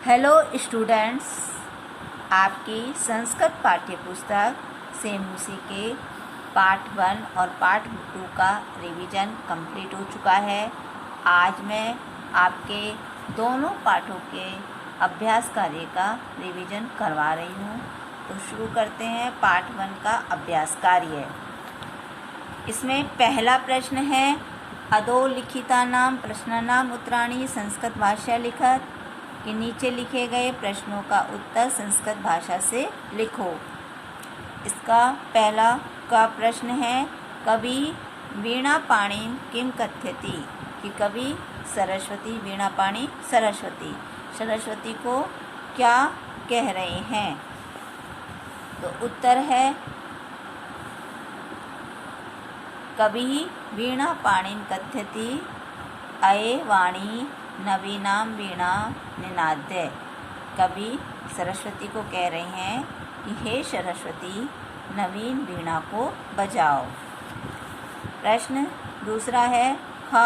Hello students, आपकी संस्कृत पाठ्य पुस्तक सेमुसी के पार्ट 1 और पार्ट 2 का रिवीजन कंप्लीट हो चुका है। आज मैं आपके दोनों पाठों के अभ्यास कार्य का रिवीजन करवा रही हूँ। तो शुरू करते हैं पार्ट 1 का अभ्यास कार्य। इसमें पहला प्रश्न है, अधोलिखितानां प्रश्नानां उत्तराणि संस्कृत भाषा लिखत। कि नीचे लिखे गए प्रश्नों का उत्तर संस्कृत भाषा से लिखो। इसका पहला का प्रश्न है, कवि वीणा पाणिन किम कथ्यति। कि कवि सरस्वती वीणा पाणी सरस्वती को क्या कह रहे हैं। तो उत्तर है, कवि वीणा पाणिन कथ्यति अये वाणी नवीनां वीणा निनाद्य। कवि सरस्वती को कह रहे हैं कि हे सरस्वती, नवीन वीणा को बजाओ। प्रश्न दूसरा है, ख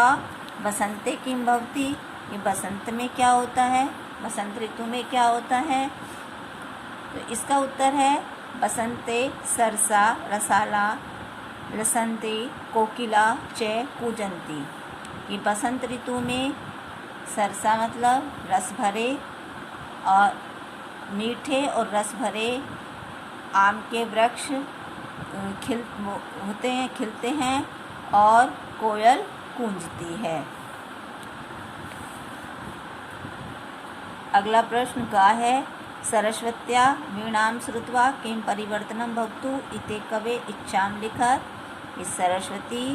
बसंते किम भवति। कि बसंत में क्या होता है, बसंत ऋतु में क्या होता है। तो इसका उत्तर है, बसंते सरसा रसाला लसंते कोकिला च कूजंती। कि बसंत ऋतु में सरसा मतलब रस भरे और मीठे और रस भरे आम के वृक्ष खिलते हैं और कोयल गूंजती है। अगला प्रश्न का है, सरस्वत्या वीणां श्रुत्वा किं परिवर्तनं भवतु इति कवे इच्छां लिखत। इस सरस्वती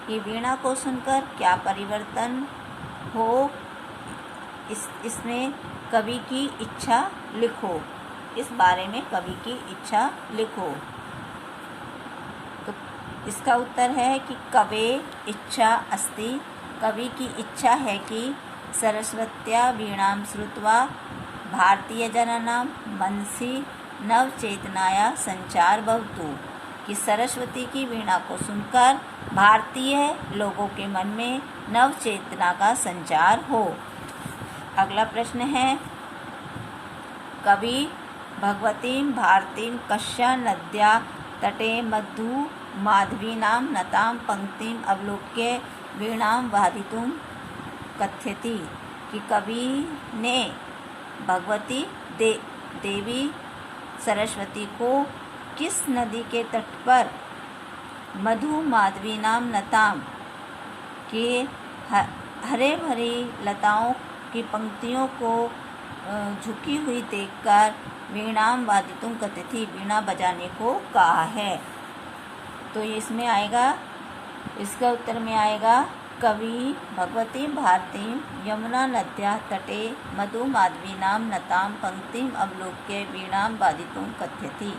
की वीणा को सुनकर क्या परिवर्तन हो, इसमें कवि की इच्छा लिखो। इस बारे में कवि की इच्छा लिखो। तो इसका उत्तर है कि कवे इच्छा अस्ति। कवि की इच्छा है कि सरस्वत्या वीणां श्रुत्वा भारतीय जनानां मनसि नवचेतनाया संचार भवतु। कि सरस्वती की वीणा को सुनकर भारतीय लोगों के मन में नवचेतना का संचार हो। अगला प्रश्न है, कवि भगवतीं भारतीं कस्या नद्या तटे मधु माधवीनां नतां पंक्तिम् अवलोक्य वीणां वादितुं कथ्यति। कि कवि ने भगवती देवी सरस्वती को किस नदी के तट पर मधु माधवीनां नतां के हरे भरी लताओं की पंक्तियों को झुकी हुई देखकर वीणां वादितुं कथ्यति, वीणा बजाने को कहा है। तो इसमें आएगा, इसका उत्तर में आएगा, कवि भगवती भारतीं यमुना नद्या तटे मधु माधवीनां नतां पंक्तिम् अवलोक्य वीणां वादितुं कथ्यति।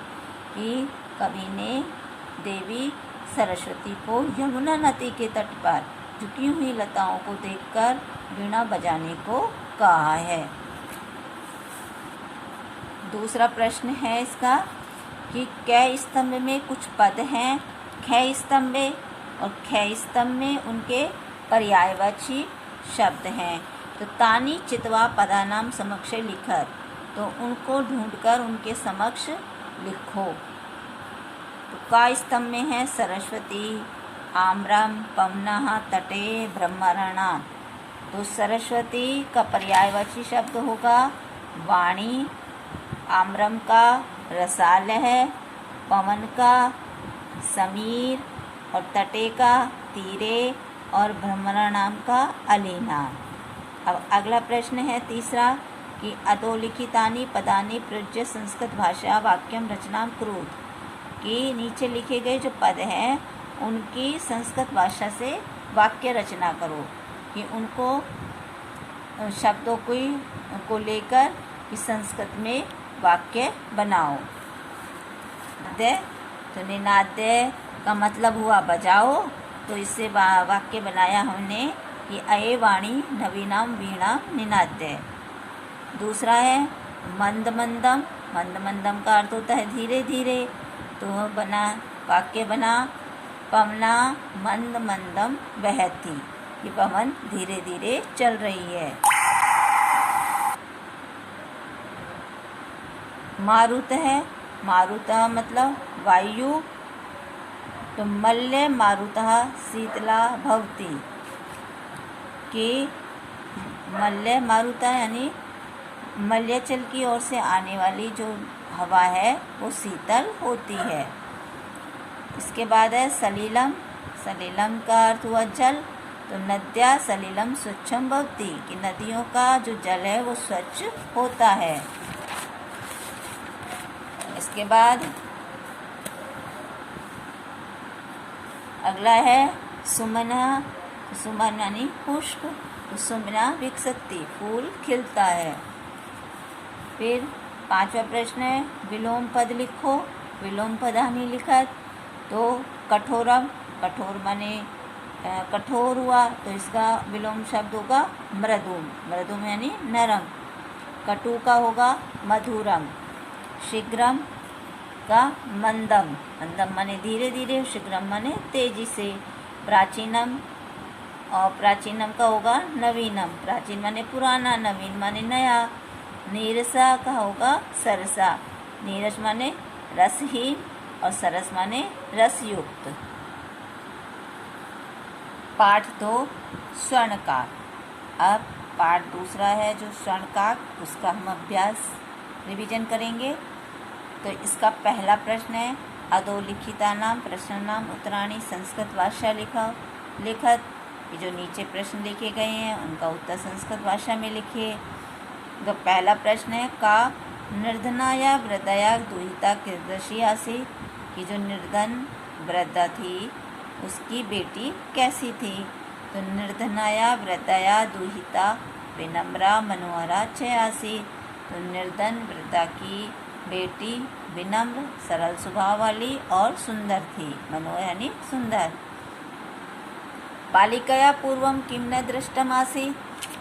कि कवि ने देवी सरस्वती को यमुना नदी के तट पर झुकी हुई लताओं को देखकर वीणा बजाने को कहा है। दूसरा प्रश्न है इसका, कि कै स्तंभ में कुछ पद हैं, खे स्तंभ में, और खे स्तंभ में उनके पर्यायवाची शब्द हैं। तो तानी चित्वा पदानाम समक्ष लिखत। तो उनको ढूंढकर उनके समक्ष लिखो। तो का स्तंभ में है सरस्वती आम्रम पवनः तटे ब्रह्मरणा। तो सरस्वती का पर्यायवाची शब्द होगा वाणी, आम्रम का रसालह, पवन का समीर, और तटे का तीरे, और भ्रमराणाम का अलीना। अब अगला प्रश्न है तीसरा, कि अधोलिखितानि पदानि प्रयुज्य संस्कृत भाषा वाक्यम रचना कुरु। कि नीचे लिखे गए जो पद हैं उनकी संस्कृत भाषा से वाक्य रचना करो। कि उनको शब्दों को लेकर कि संस्कृत में वाक्य बनाओ। तो निनाद्य का मतलब हुआ बजाओ। तो इससे वाक्य बनाया हमने कि अये वाणी नवीनां वीणा निनाद्य। दूसरा है मंद मंदम, मंद मंदम का अर्थ होता है धीरे धीरे। तो वाक्य बना पवना मंद मंदम बहती। ये पवन धीरे धीरे चल रही है। मारुत है, मारुतः मतलब वायु, तो मल्य मारुतः शीतला भवति, कि मल्य मारुतः यानी मलयाचल की ओर से आने वाली जो हवा है वो शीतल होती है। इसके बाद है सलिलम, सलिलम का अर्थ हुआ जल, तो नद्या सलिलम स्वच्छम भवति, कि नदियों का जो जल है वो स्वच्छ होता है। इसके बाद अगला है सुमना, सुमन यानी पुष्प, तो सुमना विकसति, फूल खिलता है। फिर 5वां प्रश्न है विलोम पद लिखो, विलोम पद हानि लिखत, तो कठोरम, कठोर माने कठोर हुआ, तो इसका विलोम शब्द होगा मृदुम, मृदुम यानी नरम। कटु का होगा मधुरम, शीघ्रम का मंदम, मंदम माने धीरे धीरे, शीघ्रम माने तेजी से। प्राचीनम, और प्राचीनम का होगा नवीनम, प्राचीन माने पुराना, नवीन माने नया। नीरसा का होगा सरसा, नीरस माने रसहीन और सरस माने रसयुक्त। पाठ 2 स्वर्णकार। अब पाठ दूसरा है जो स्वर्णकार, उसका हम अभ्यास रिवीजन करेंगे। तो इसका पहला प्रश्न है अधोलिखिता नाम प्रश्न नाम उत्तराणी संस्कृत भाषा लिखत। ये जो नीचे प्रश्न लिखे गए हैं उनका उत्तर संस्कृत भाषा में लिखिए। तो पहला प्रश्न है का निर्धनाया वृद्धया दुहिता कीदृशी आसीत्, कि जो निर्धन वृद्धा थी उसकी बेटी कैसी थी। तो निर्धनाया वृद्धया दुहिता विनम्रा मनोहरा च आसीत्, तो निर्धन वृद्धा की बेटी विनम्र सरल स्वभाव वाली और सुंदर थी, मनोहर यानी सुंदर। बालिकया पूर्वम किम न दृष्टम आसीत्,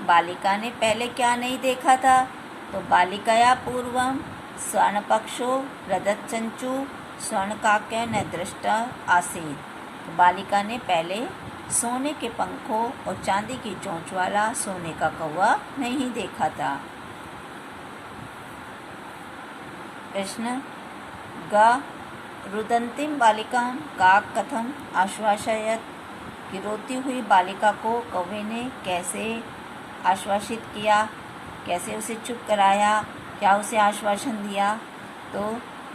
बालिका ने पहले क्या नहीं देखा था। तो बालिकया पूर्वम स्वर्णपक्षो रजतचंचू स्वर्णकाक्य न दृष्ट आसीत्, तो बालिका ने पहले सोने के पंखों और चांदी की चोंच वाला सोने का कौवा नहीं देखा था। प्रश्न ग रुदंतीम बालिकां का कथम आश्वासयत, कि रोती हुई बालिका को कौवे ने कैसे आश्वासित किया, कैसे उसे चुप कराया, क्या उसे आश्वासन दिया। तो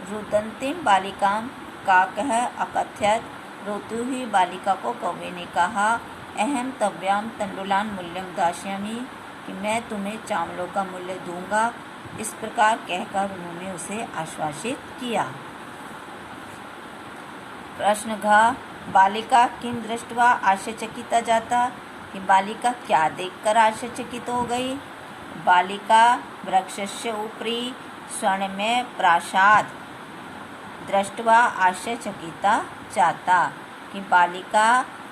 रुदंतीम बालिकां का कह अकथ्यत, रोती हुई बालिका को कौवे ने कहा अहम तव्याम तंडुलान मूल्यम दास्यामि, कि मैं तुम्हें चावलों का मूल्य दूंगा। इस प्रकार कहकर उन्होंने उसे आश्वासित किया। प्रश्न घ बालिका किम दृष्ट्वा आश्चर्यचकिता जाता, कि बालिका क्या देखकर आश्चर्यचकित हो गई। बालिका वृक्षस्य उपरि स्वर्णमय प्रासाद दृष्ट्वा आश्चर्यचकिता जाता, कि बालिका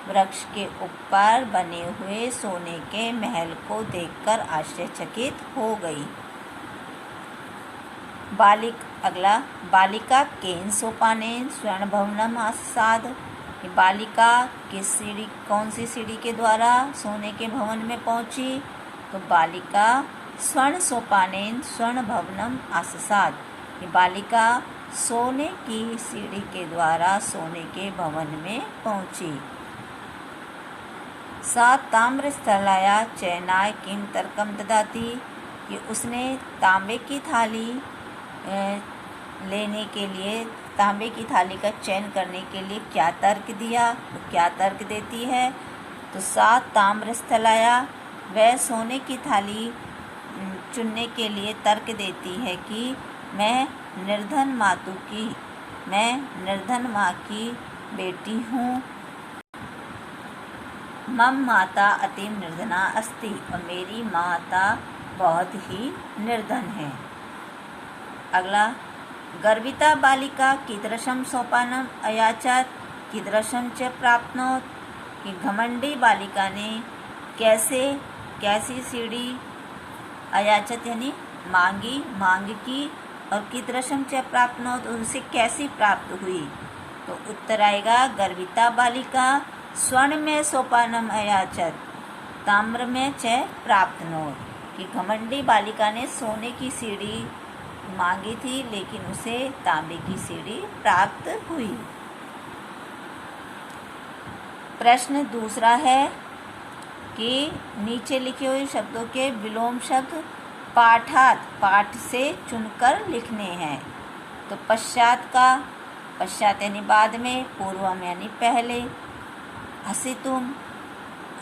वृक्ष के ऊपर बने हुए सोने के महल को देखकर आश्चर्यचकित हो गई। अगला बालिका केन सोपानेन स्वर्ण भवनम आसाद, कि बालिका किस सीढ़ी, कौन सी सीढ़ी के द्वारा सोने के भवन में पहुंची। तो बालिका स्वर्ण सोपानेन स्वर्ण भवनम आसाद, कि बालिका सोने की सीढ़ी के द्वारा सोने के भवन में पहुंची। सा ताम्र स्थलाया चयनाय किम तर्कम ददाति, कि उसने तांबे की थाली लेने के लिए, तांबे की थाली का चयन करने के लिए क्या तर्क दिया, तो क्या तर्क देती है। तो सा ताम्र स्थलाया, वह सोने की थाली चुनने के लिए तर्क देती है कि मैं निर्धन माँ की बेटी हूँ। मम माता अति निर्धना अस्ति, और मेरी माता बहुत ही निर्धन है। अगला गर्विता बालिका कीदृशं सोपानम अयाचत कीदृशं च प्राप्नोत, कि घमंडी बालिका ने कैसी सीढ़ी अयाचत यानी मांग की, और कीदृशं च प्राप्नोत उनसे कैसी प्राप्त हुई। तो उत्तर आएगा गर्विता बालिका स्वर्ण में सोपानम अयाचत ताम्र में च प्राप्नोत, कि घमंडी बालिका ने सोने की सीढ़ी मांगी थी, लेकिन उसे तांबे की सीढ़ी प्राप्त हुई। प्रश्न दूसरा है कि नीचे लिखे हुए शब्दों के विलोम शब्द पाठात, पाठ से चुनकर लिखने हैं। तो पश्चात का, पश्चात यानी बाद में, पूर्वम यानी पहले, हसितुम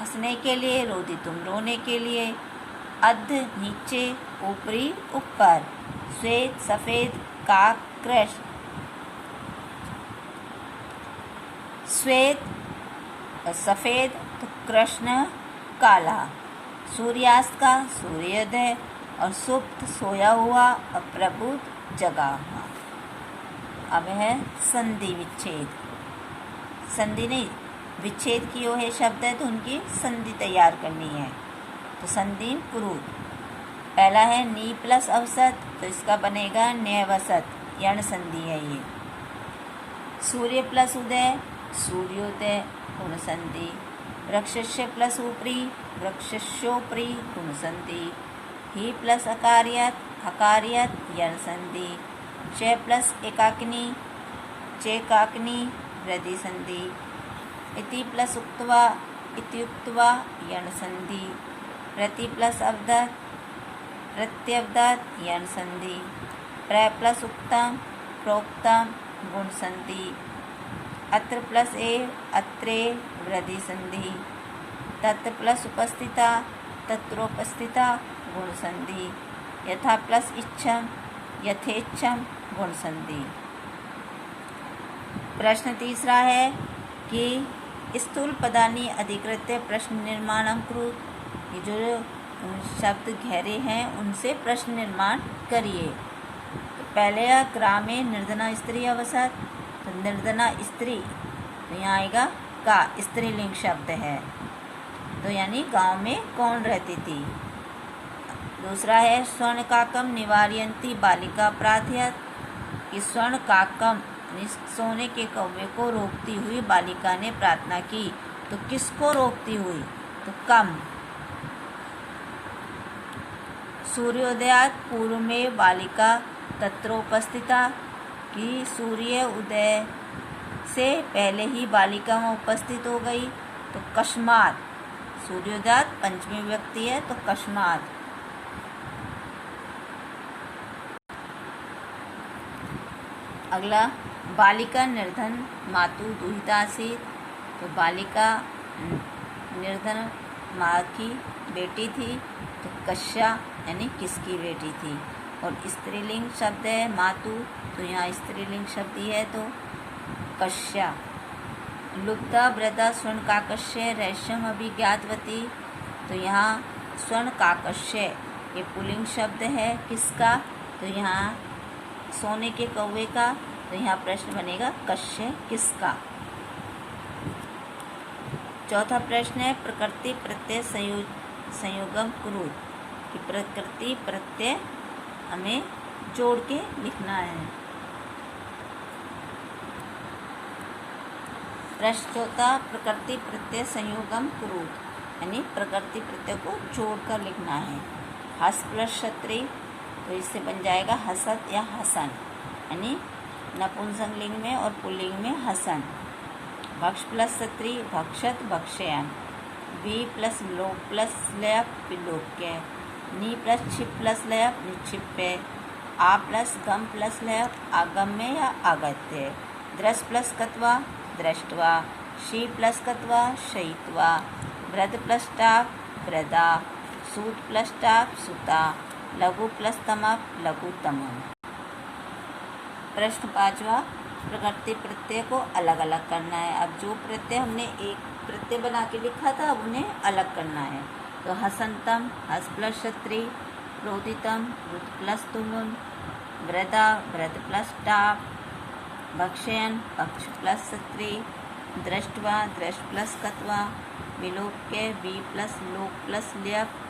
हंसने के लिए, रोदितुम रोने के लिए, अध नीचे, ऊपरी ऊपर, श्वेत सफ़ेद, काक कृष्ण, श्वेत सफ़ेद तो कृष्ण काला, सूर्यास्त का, सूर्योदय, और सुप्त सोया हुआ और प्रबुद्ध जगा हुआ। अब है संधि विच्छेद। संधि नहीं, विच्छेद किए हुए शब्द है तो उनकी संधि तैयार करनी है। तो संधि पुरुष, पहला है नी प्लस अवसत, तो इसका बनेगा न्यवसत, यण संधि है ये। सूर्य प्लस उदय, सूर्योदय, गुण संधि। वृक्षस्य प्लस ऊपरी, वृक्षस्योपरी, गुण संधि। ही प्लस अकार्यत, अकार्यत, यण संधि। च प्लस एकाकिनी, चेकाकिनी, वृद्धि संधि। इति प्लस उक्त्वा, इत्युक्त्वा, यण संधि। प्रति प्लस अवदत, प्रत्यवदत, यण संधि। प्र प्लस उक्तम, प्रोक्तम, गुण संधि। अत्र प्लस एव, अत्रे, वृद्धि संधि। तत्र प्लस उपस्थिता, तत्रोपस्थिता, गुण संधि। यथा प्लस इच्छम, यथेच्छम, गुण संधि। प्रश्न तीसरा है कि स्थूल पदानि अधिकृत्य प्रश्न निर्माणम कुरु। ये जो शब्द गहरे हैं उनसे प्रश्न निर्माण करिए। तो पहले ग्रामे निर्धना स्त्री अवसर, तो निर्धना स्त्री, तो यहाँ आएगा का, स्त्रीलिंग शब्द है, तो यानी गांव में कौन रहती थी। दूसरा है स्वर्ण काकम निवारयंती बालिका प्रार्थयत, कि स्वर्ण काकम सोने के कौवे को रोकती हुई बालिका ने प्रार्थना की। तो किसको रोकती हुई, तो कम। सूर्योदयात पूर्व में बालिका तत्रोपस्थिता, कि सूर्य उदय से पहले ही बालिका वहाँ उपस्थित हो गई। तो कस्मात, सूर्योदयात पंचमी व्यक्ति है तो कस्मात। अगला बालिका निर्धन मातु दुहितासीत, तो बालिका निर्धन माँ की बेटी थी, तो कश्या यानी किसकी बेटी थी। और स्त्रीलिंग शब्द है मातु, तो यहाँ स्त्रीलिंग शब्द ही है तो कश्या। लुब्धा वृद्धा स्वर्ण काकस्य रहस्यम अभिज्ञातवती, तो यहाँ स्वर्ण काकस्य ये पुल्लिंग शब्द है किसका, तो यहाँ सोने के कौवे का। तो यहाँ प्रश्न बनेगा कश्य किसका। चौथा प्रश्न है प्रकृति प्रत्यय संयोगम कुरु, कि प्रकृति प्रत्यय हमें जोड़ के लिखना है। प्रश्न चौथा प्रकृति प्रत्यय संयोगम कुरु, यानी प्रकृति प्रत्यय को जोड़कर लिखना है। हस प्लस क्षत्रि, तो इससे बन जाएगा हसत या हसन, यानी नपुंसकलिंग में और पुल्लिंग में हसन। भक्ष प्लस क्षत्रि, भक्षत भक्षयन। वी प्लस लोक प्लस लयप, विलोक्य। नी प्लस क्षिप प्लस लयप, निक्षिप्य। आ प्लस गम प्लस लयप, आगम्य या आगत्य। द्रस प्लस कत्वा, दृष्ट्वा। शी प्लस कत्वा, शयित्वा। वृद्ध प्लस टाप, वृदा। सूत प्लस टाप, सुता। लघु प्लस तमप, लघुतमम। प्रश्न पांचवा प्रकृति प्रत्यय को अलग अलग करना है। अब जो प्रत्यय हमने एक प्रत्यय बना के लिखा था अब उन्हें अलग करना है। तो हसंतम, हस प्लस क्षत्रि। क्रोधितम, रुत प्लस तुमुन। वृदा, वृद्ध प्लस टाप। भक्षयन, पक्ष प्लस क्षत्रि। दृष्ट्वा, दृष्ट प्लस कत्वा। विलोक्य, वी प्लस लोक प्लस लयप।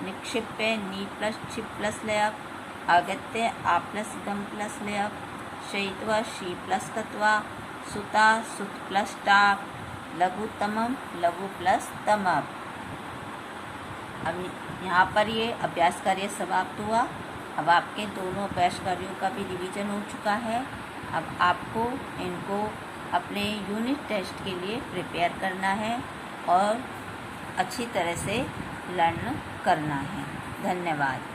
निक्षिप्य, नी प्लस क्षिप प्लस लयप। आगत्य, आ प्लस गम प्लस लयप। शयित्वा, शी प्लस कत्वा। सुता, सुत प्लस टाप। लघुतमम, लघु प्लस तमप। अब यहाँ पर ये अभ्यास कार्य समाप्त हुआ। अब आपके दोनों प्रश्न कार्यों का भी रिवीजन हो चुका है। अब आपको इनको अपने यूनिट टेस्ट के लिए प्रिपेयर करना है और अच्छी तरह से लर्न करना है। धन्यवाद।